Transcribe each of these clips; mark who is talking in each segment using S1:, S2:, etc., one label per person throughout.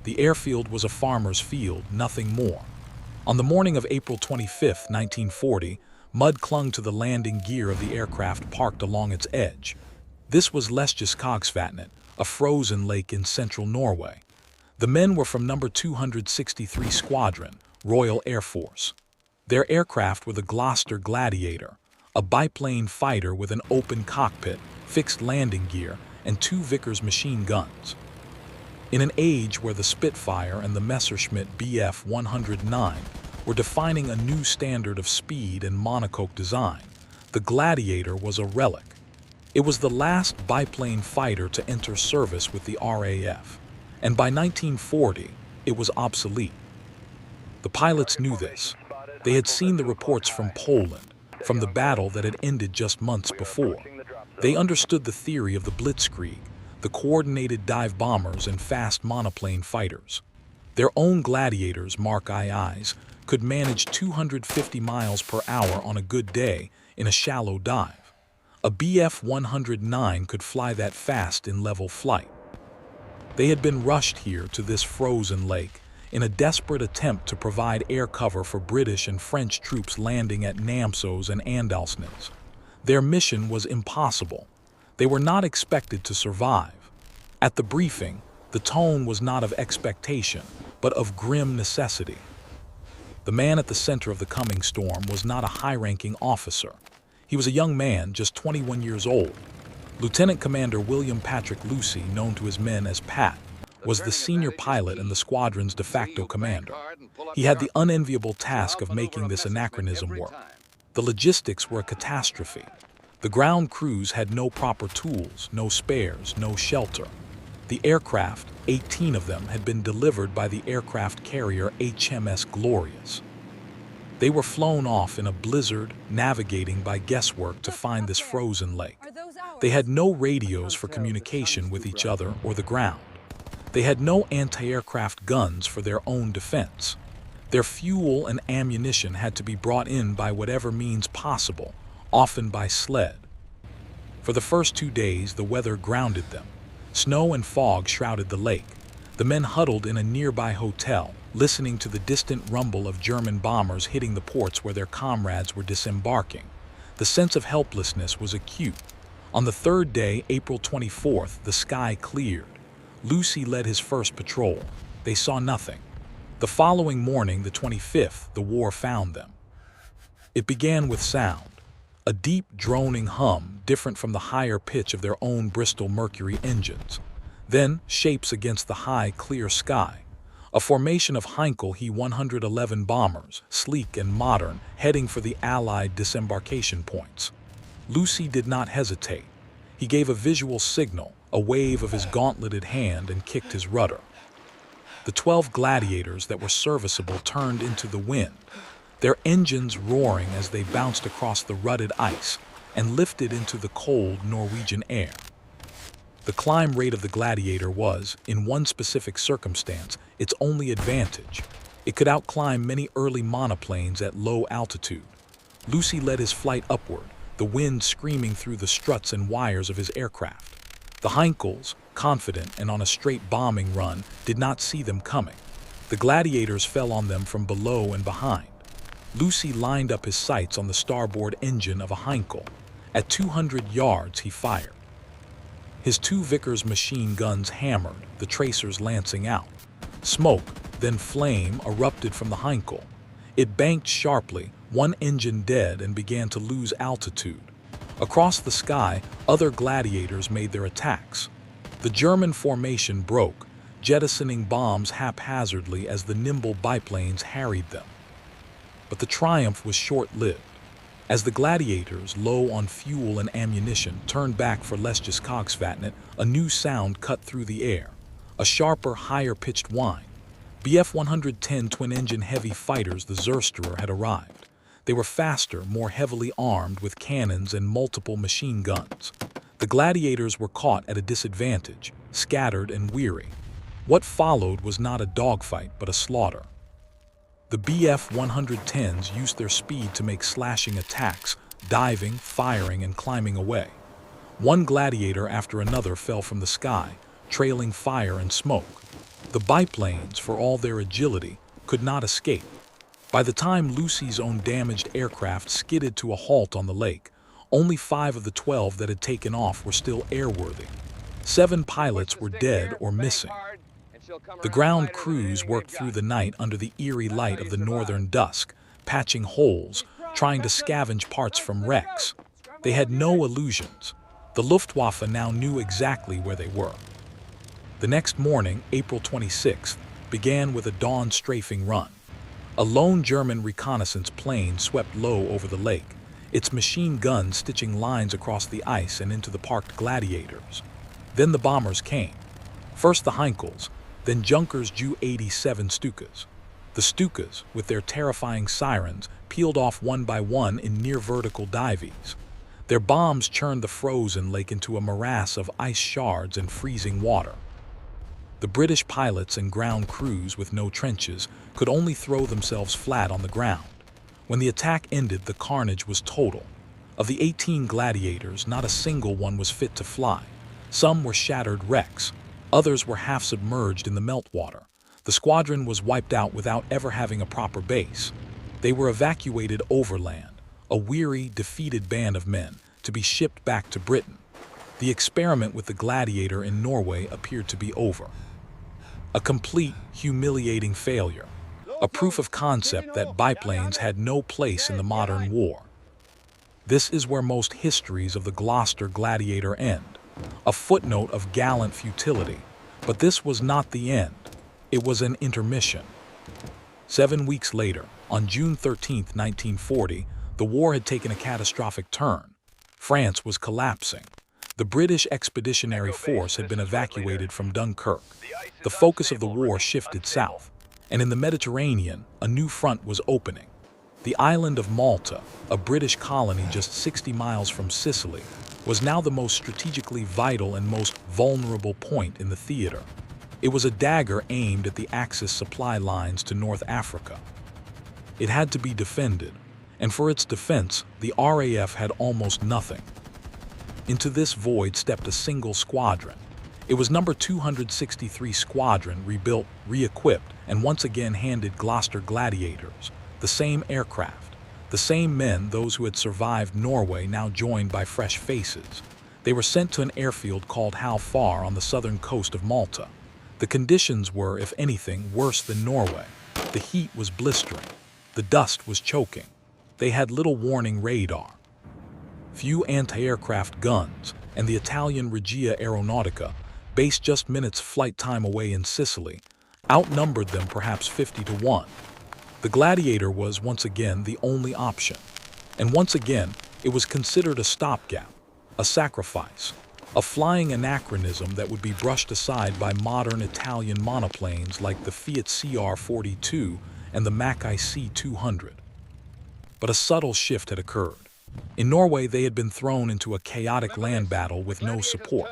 S1: The airfield was a farmer's field, nothing more. On the morning of April 25, 1940, mud clung to the landing gear of the aircraft parked along its edge. This was Lesjöskogsvatnet, a frozen lake in central Norway. The men were from No. 263 Squadron, Royal Air Force. Their aircraft were the Gloucester Gladiator, a biplane fighter with an open cockpit, fixed landing gear, and 2 Vickers machine guns. In an age where the Spitfire and the Messerschmitt Bf 109 were defining a new standard of speed and monocoque design, the Gladiator was a relic. It was the last biplane fighter to enter service with the RAF, and by 1940, it was obsolete. The pilots knew this. They had seen the reports from Poland, from the battle that had ended just months before. They understood the theory of the Blitzkrieg, the coordinated dive bombers and fast monoplane fighters. Their own Gladiators, Mark IIs, could manage 250 miles per hour on a good day in a shallow dive. A Bf 109 could fly that fast in level flight. They had been rushed here to this frozen lake in a desperate attempt to provide air cover for British and French troops landing at Namsos and Andalsnes. Their mission was impossible. They were not expected to survive. At the briefing, the tone was not of expectation, but of grim necessity. The man at the center of the coming storm was not a high-ranking officer. He was a young man, just 21 years old. Lieutenant Commander William Patrick Lucy, known to his men as Pat, was the senior pilot and the squadron's de facto commander. He had the unenviable task of making this anachronism work. The logistics were a catastrophe. The ground crews had no proper tools, no spares, no shelter. The aircraft, 18 of them, had been delivered by the aircraft carrier HMS Glorious. They were flown off in a blizzard, navigating by guesswork to find this frozen lake. They had no radios for communication with each other or the ground. They had no anti-aircraft guns for their own defense. Their fuel and ammunition had to be brought in by whatever means possible, often by sled. For the first 2 days, the weather grounded them. Snow and fog shrouded the lake. The men huddled in a nearby hotel, listening to the distant rumble of German bombers hitting the ports where their comrades were disembarking. The sense of helplessness was acute. On the 3rd day, April 24th, the sky cleared. Lucy led his first patrol. They saw nothing. The following morning, the 25th, the war found them. It began with sound. A deep, droning hum, different from the higher pitch of their own Bristol Mercury engines. Then, shapes against the high, clear sky. A formation of Heinkel He-111 bombers, sleek and modern, heading for the Allied disembarkation points. Lucy did not hesitate. He gave a visual signal, a wave of his gauntleted hand, and kicked his rudder. The 12 Gladiators that were serviceable turned into the wind, their engines roaring as they bounced across the rutted ice and lifted into the cold Norwegian air. The climb rate of the Gladiator was, in one specific circumstance, its only advantage. It could outclimb many early monoplanes at low altitude. Lucy led his flight upward, the wind screaming through the struts and wires of his aircraft. The Heinkels, confident and on a straight bombing run, did not see them coming. The Gladiators fell on them from below and behind. Lucy lined up his sights on the starboard engine of a Heinkel. At 200 yards, he fired. His 2 Vickers machine guns hammered, the tracers lancing out. Smoke, then flame, erupted from the Heinkel. It banked sharply, one engine dead, and began to lose altitude. Across the sky, other Gladiators made their attacks. The German formation broke, jettisoning bombs haphazardly as the nimble biplanes harried them. But the triumph was short-lived. As the Gladiators, low on fuel and ammunition, turned back for Lesjöskogsvatnet, a new sound cut through the air. A sharper, higher-pitched whine. Bf 110 twin-engine heavy fighters, the Zersterer, had arrived. They were faster, more heavily armed with cannons and multiple machine guns. The Gladiators were caught at a disadvantage, scattered and weary. What followed was not a dogfight, but a slaughter. The Bf 110s used their speed to make slashing attacks, diving, firing, and climbing away. One Gladiator after another fell from the sky, trailing fire and smoke. The biplanes, for all their agility, could not escape. By the time Lucy's own damaged aircraft skidded to a halt on the lake, only 5 of the 12 that had taken off were still airworthy. 7 pilots were dead or missing. The ground crews worked through the night under the eerie light of the northern dusk, patching holes, trying to scavenge parts from wrecks. They had no illusions. The Luftwaffe now knew exactly where they were. The next morning, April 26th, began with a dawn strafing run. A lone German reconnaissance plane swept low over the lake, its machine guns stitching lines across the ice and into the parked gladiators. Then the bombers came. First the Heinkels, then Junkers Ju-87 Stukas. The Stukas, with their terrifying sirens, peeled off one by one in near-vertical dives. Their bombs churned the frozen lake into a morass of ice shards and freezing water. The British pilots and ground crews with no trenches could only throw themselves flat on the ground. When the attack ended, the carnage was total. Of the 18 gladiators, not a single one was fit to fly. Some were shattered wrecks. Others were half submerged in the meltwater. The squadron was wiped out without ever having a proper base. They were evacuated overland, a weary, defeated band of men, to be shipped back to Britain. The experiment with the Gladiator in Norway appeared to be over. A complete, humiliating failure. A proof of concept that biplanes had no place in the modern war. This is where most histories of the Gloucester Gladiator end. A footnote of gallant futility. But this was not the end. It was an intermission. 7 weeks later, on June 13, 1940, the war had taken a catastrophic turn. France was collapsing. The British Expeditionary Force had been evacuated from Dunkirk. The focus of the war shifted south, and in the Mediterranean, a new front was opening. The island of Malta, a British colony just 60 miles from Sicily, was now the most strategically vital and most vulnerable point in the theater. It was a dagger aimed at the Axis supply lines to North Africa. It had to be defended, and for its defense, the RAF had almost nothing. Into this void stepped a single squadron. It was number 263 Squadron, rebuilt, re-equipped, and once again handed Gloucester Gladiators. The same aircraft, the same men, those who had survived Norway, now joined by fresh faces. They were sent to an airfield called How Far on the southern coast of Malta. The conditions were, if anything, worse than Norway. The heat was blistering. The dust was choking. They had little warning radar, few anti-aircraft guns, and the Italian Regia Aeronautica, based just minutes flight time away in Sicily, outnumbered them perhaps 50-1. The Gladiator was once again the only option. And once again, it was considered a stopgap, a sacrifice, a flying anachronism that would be brushed aside by modern Italian monoplanes like the Fiat CR-42 and the Mackay C-200. But a subtle shift had occurred. In Norway, they had been thrown into a chaotic land battle with no support.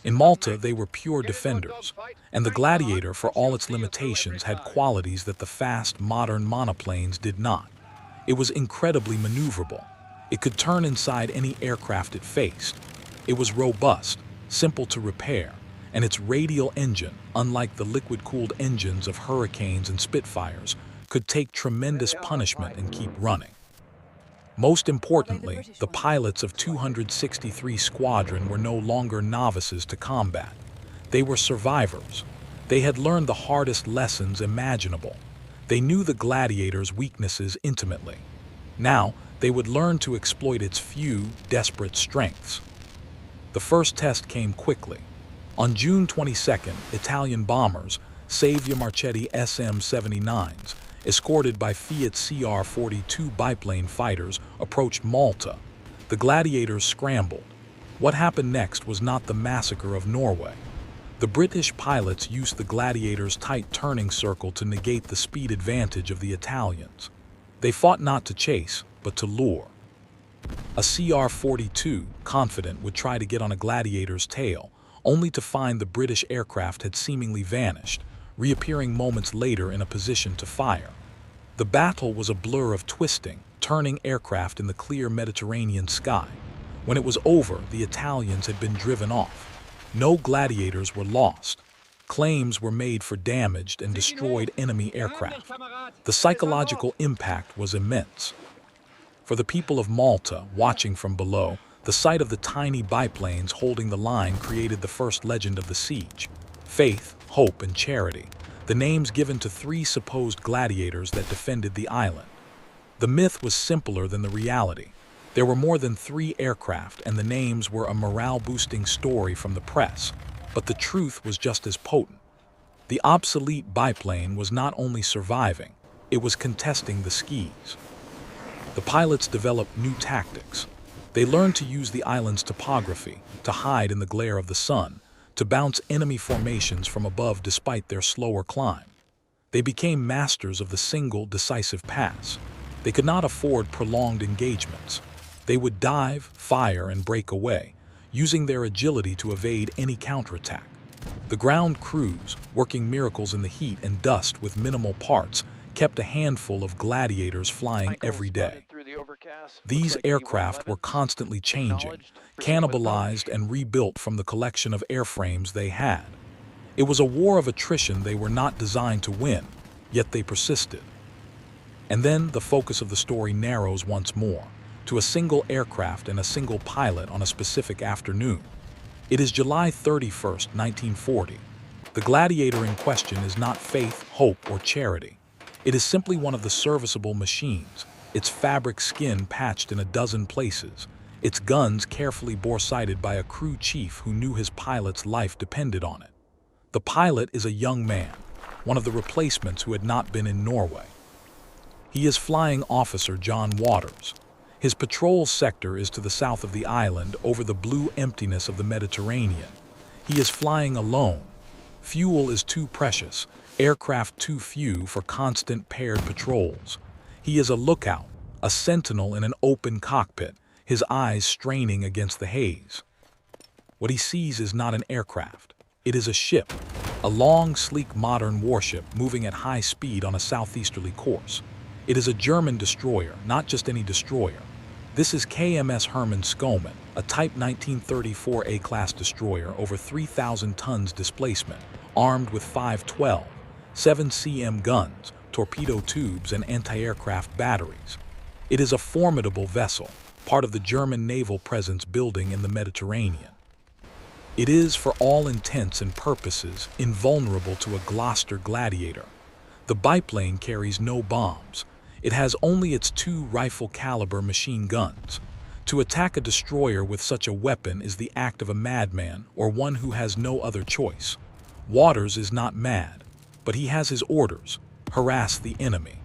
S1: In Malta, they were pure defenders, and the Gladiator, for all its limitations, had qualities that the fast, modern monoplanes did not. It was incredibly maneuverable. It could turn inside any aircraft it faced. It was robust, simple to repair, and its radial engine, unlike the liquid-cooled engines of Hurricanes and Spitfires, could take tremendous punishment and keep running. Most importantly, the pilots of 263 Squadron were no longer novices to combat. They were survivors. They had learned the hardest lessons imaginable. They knew the Gladiator's weaknesses intimately. Now, they would learn to exploit its few, desperate strengths. The first test came quickly. On June 22nd, Italian bombers, Savia Marchetti SM-79s, escorted by Fiat CR-42 biplane fighters, approached Malta. The Gladiators scrambled. What happened next was not the massacre of Norway. The British pilots used the Gladiators' tight turning circle to negate the speed advantage of the Italians. They fought not to chase, but to lure. A CR-42, confident, would try to get on a Gladiator's tail, only to find the British aircraft had seemingly vanished, reappearing moments later in a position to fire. The battle was a blur of twisting, turning aircraft in the clear Mediterranean sky. When it was over, the Italians had been driven off. No gladiators were lost. Claims were made for damaged and destroyed enemy aircraft. The psychological impact was immense. For the people of Malta, watching from below, the sight of the tiny biplanes holding the line created the first legend of the siege. Faith, hope, and charity, the names given to three supposed gladiators that defended the island. The myth was simpler than the reality. There were more than 3 aircraft, and the names were a morale-boosting story from the press. But the truth was just as potent. The obsolete biplane was not only surviving, it was contesting the skies. The pilots developed new tactics. They learned to use the island's topography, to hide in the glare of the sun, to bounce enemy formations from above despite their slower climb. They became masters of the single, decisive pass. They could not afford prolonged engagements. They would dive, fire, and break away, using their agility to evade any counterattack. The ground crews, working miracles in the heat and dust with minimal parts, kept a handful of gladiators flying every day. These aircraft were constantly changing, cannibalized and rebuilt from the collection of airframes they had. It was a war of attrition they were not designed to win, yet they persisted. And then the focus of the story narrows once more, to a single aircraft and a single pilot on a specific afternoon. It is July 31st, 1940. The gladiator in question is not faith, hope, or charity. It is simply one of the serviceable machines, its fabric skin patched in a dozen places, its guns carefully bore-sighted by a crew chief who knew his pilot's life depended on it. The pilot is a young man, one of the replacements who had not been in Norway. He is Flying Officer John Waters. His patrol sector is to the south of the island over the blue emptiness of the Mediterranean. He is flying alone. Fuel is too precious, aircraft too few for constant paired patrols. He is a lookout, a sentinel in an open cockpit, his eyes straining against the haze. What he sees is not an aircraft. It is a ship, a long, sleek modern warship moving at high speed on a southeasterly course. It is a German destroyer, not just any destroyer. This is KMS Hermann Skoman, a Type 1934 A-class destroyer over 3,000 tons displacement, armed with 512, 7cm guns, torpedo tubes, and anti-aircraft batteries. It is a formidable vessel, part of the German naval presence building in the Mediterranean. It is, for all intents and purposes, invulnerable to a Gloucester Gladiator. The biplane carries no bombs. It has only its 2 rifle-caliber machine guns. To attack a destroyer with such a weapon is the act of a madman or one who has no other choice. Waters is not mad, but he has his orders: harass the enemy.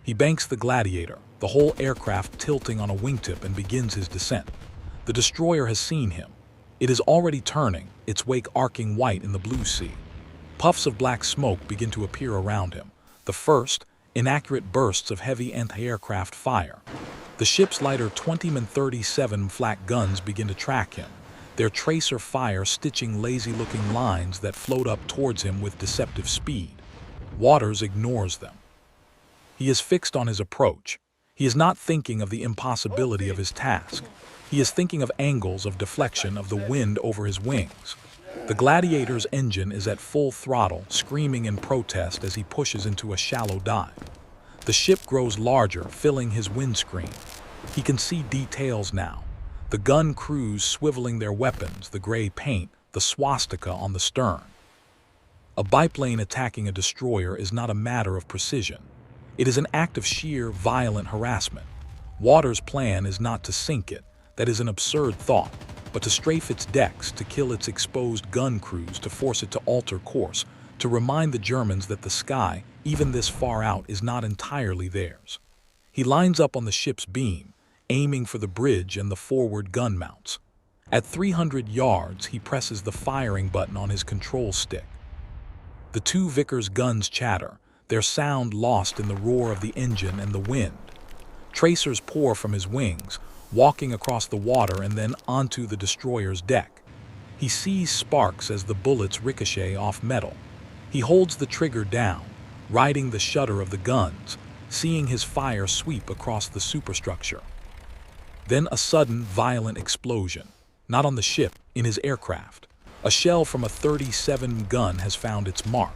S1: He banks the Gladiator, the whole aircraft tilting on a wingtip, and begins his descent. The destroyer has seen him. It is already turning, its wake arcing white in the blue sea. Puffs of black smoke begin to appear around him. The first, inaccurate bursts of heavy anti-aircraft fire. The ship's lighter 20-37 flak guns begin to track him, their tracer fire stitching lazy-looking lines that float up towards him with deceptive speed. Waters ignores them. He is fixed on his approach. He is not thinking of the impossibility of his task. He is thinking of angles of deflection of the wind over his wings. The Gladiator's engine is at full throttle, screaming in protest as he pushes into a shallow dive. The ship grows larger, filling his windscreen. He can see details now. The gun crews swiveling their weapons, the gray paint, the swastika on the stern. A biplane attacking a destroyer is not a matter of precision. It is an act of sheer, violent harassment. Waters' plan is not to sink it. That is an absurd thought. But to strafe its decks, to kill its exposed gun crews, to force it to alter course, to remind the Germans that the sky, even this far out, is not entirely theirs. He lines up on the ship's beam, aiming for the bridge and the forward gun mounts. At 300 yards, he presses the firing button on his control stick. The 2 Vickers guns chatter, their sound lost in the roar of the engine and the wind. Tracers pour from his wings, walking across the water and then onto the destroyer's deck. He sees sparks as the bullets ricochet off metal. He holds the trigger down, riding the shudder of the guns, seeing his fire sweep across the superstructure. Then a sudden, violent explosion, not on the ship, in his aircraft. A shell from a 37 gun has found its mark.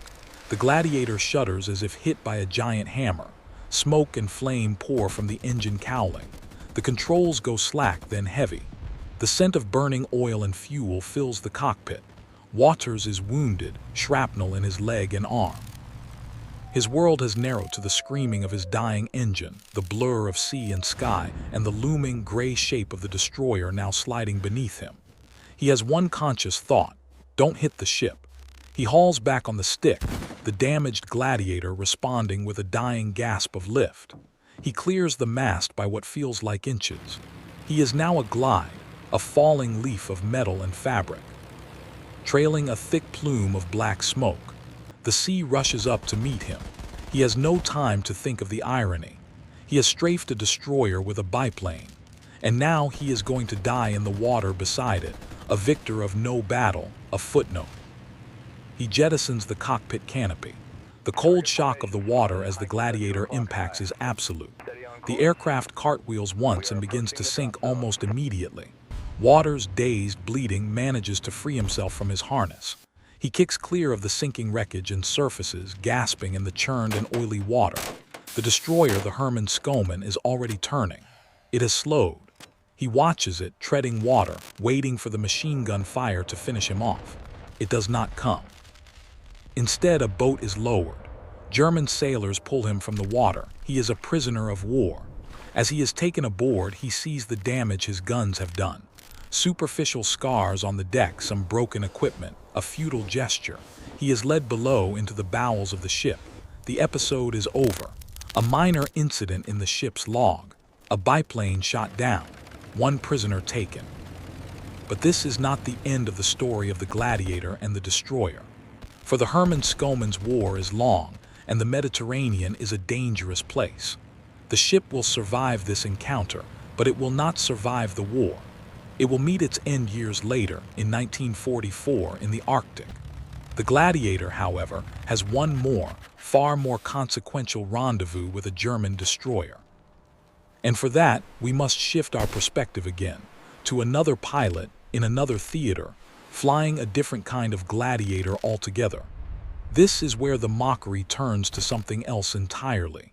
S1: The Gladiator shudders as if hit by a giant hammer. Smoke and flame pour from the engine cowling. The controls go slack, then heavy. The scent of burning oil and fuel fills the cockpit. Waters is wounded, shrapnel in his leg and arm. His world has narrowed to the screaming of his dying engine, the blur of sea and sky, and the looming gray shape of the destroyer now sliding beneath him. He has one conscious thought: don't hit the ship. He hauls back on the stick, the damaged Gladiator responding with a dying gasp of lift. He clears the mast by what feels like inches. He is now a glide, a falling leaf of metal and fabric. Trailing a thick plume of black smoke, the sea rushes up to meet him. He has no time to think of the irony. He has strafed a destroyer with a biplane, and now he is going to die in the water beside it, a victor of no battle, a footnote. He jettisons the cockpit canopy. The cold shock of the water as the Gladiator impacts is absolute. The aircraft cartwheels once and begins to sink almost immediately. Waters, dazed, bleeding, manages to free himself from his harness. He kicks clear of the sinking wreckage and surfaces, gasping in the churned and oily water. The destroyer, the Herman Skoman, is already turning. It has slowed. He watches it, treading water, waiting for the machine gun fire to finish him off. It does not come. Instead, a boat is lowered. German sailors pull him from the water. He is a prisoner of war. As he is taken aboard, he sees the damage his guns have done. Superficial scars on the deck, some broken equipment, a futile gesture. He is led below into the bowels of the ship. The episode is over. A minor incident in the ship's log. A biplane shot down. One prisoner taken. But this is not the end of the story of the Gladiator and the destroyer. For the Herman Skoman's war is long, and the Mediterranean is a dangerous place. The ship will survive this encounter, but it will not survive the war. It will meet its end years later, in 1944, in the Arctic. The Gladiator, however, has one more, far more consequential rendezvous with a German destroyer. And for that, we must shift our perspective again, to another pilot, in another theater, flying a different kind of Gladiator altogether. This is where the mockery turns to something else entirely.